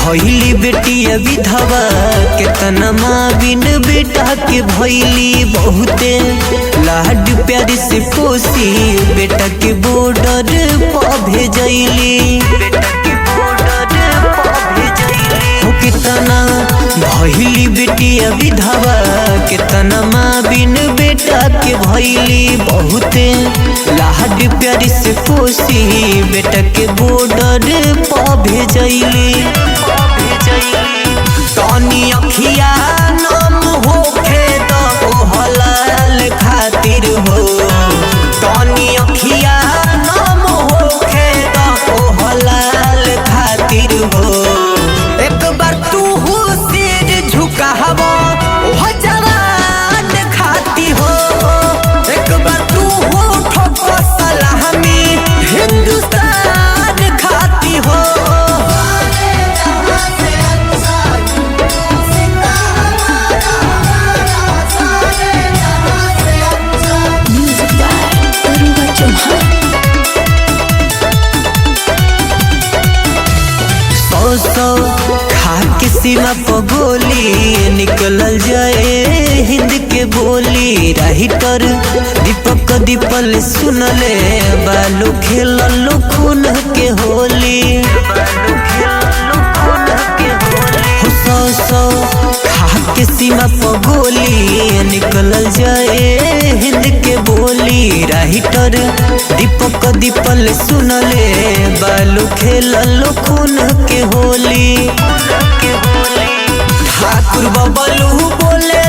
भइली बेटिया विधवा केतना माँ बिन बेटा के भइली बहुते लाड प्यार से पोसी बेटा के बॉर्डर पर भेजैली हो कितना भइली बेटिया विधवा केतना माँ बिन बेटा के भइली बहुते लाड प्यार से पोसी बेटा के बॉर्डर पर भेजैली तनी अखिया नम होखे तो हलाल खातिर हो तनी अखिया नम होखे तो हलाल खातिर हो एक बार तू सिर झुकावो ओ जवान खाती हो एक बार तू ठोको सलामी हिंदुस्तान खाती हो। खा के सीमा पर गोली निकलल जाए हिंद के बोली राइटर दीपक दीपल सुनले बालू खेललो खून के होली सौ खा के सीमा पर गोली निकलल जाए हिंद के बोली राइटर दीपक दीपल सुनले बालू खेललो खून के होली ठाकुर बबलू बोले